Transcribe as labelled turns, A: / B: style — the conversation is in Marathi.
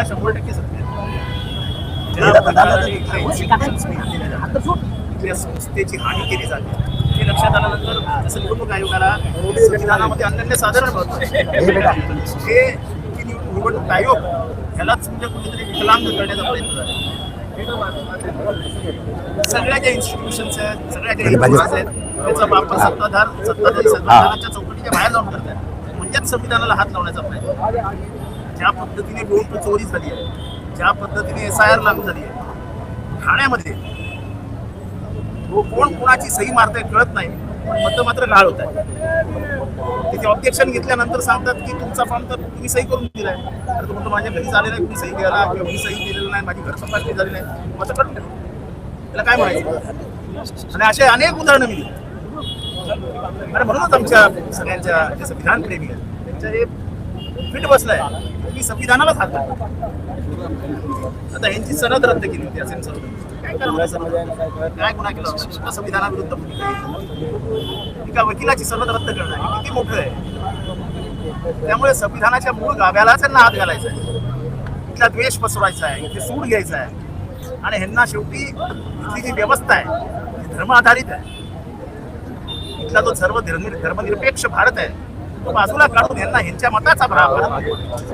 A: 100% सत्य आहे. संस्थेची हानी केली जाते हे लक्षात आल्यानंतर जसं निवडणूक आयोगाला संविधानामध्ये अनन्य साधारण महत्व हे निवडणूक आयोग ह्यालाच म्हणजे कुठेतरी विकलांग करण्याचा प्रयत्न झाला. सगळ्या ज्या इन्स्टिट्यूशन्स आहेत, सगळ्या ज्या एजन्सीज आहेत, त्याचा वापर सत्ताधारी संविधानाच्या चौकटीच्या बाहेर जाऊन करतात. म्हणजेच संविधानाला हात लावण्याचा प्रयत्न. ज्या पद्धतीने वोट चोरी झाली आहे, ज्या पद्धतीने SIR लागू झाली आहे ठाण्यामध्ये, कोण कोणाची सही मारताय कळत नाही, पण मतं मात्र गाळ होत आहे. तिथे ऑब्जेक्शन घेतल्यानंतर सांगतात की तुमचा फॉर्म तर तुम्ही सही करून दिलाय, तर तो म्हणतो माझ्या घरी झाले नाही, तुम्ही सही द्यायला किंवा मी सही केलेलं नाही, माझी घर तपासणी झाली नाही, मतं करून त्याला काय म्हणायचं. आणि असे अनेक उदाहरणं मी दिली. आणि म्हणूनच आमच्या सगळ्यांच्या जे संविधानप्रेमी आहेत त्यांच्या हे फिट बसलाय की संविधानालाच हात घालतो. आता यांची सनद रद्द केली होती असेल सनद, काय गुन्हा केला होता संविधानाविरुद्ध? एका वकिलाची सनद रद्द करणं हे किती मोठं आहे. त्यामुळे संविधानाच्या मूळ गाभ्यालाच त्यांना हात घालायचा आहे, इथला द्वेष पसरवायचा आहे, इथे सूड घ्यायचा आहे. आणि ह्यांना शेवटी इथली जी व्यवस्था आहे ती धर्म आधारित आहे. इथला जो सर्व धर्मनिरपेक्ष भारत आहे तो बाजूला काढून ह्यांना ह्यांच्या मताचा भारत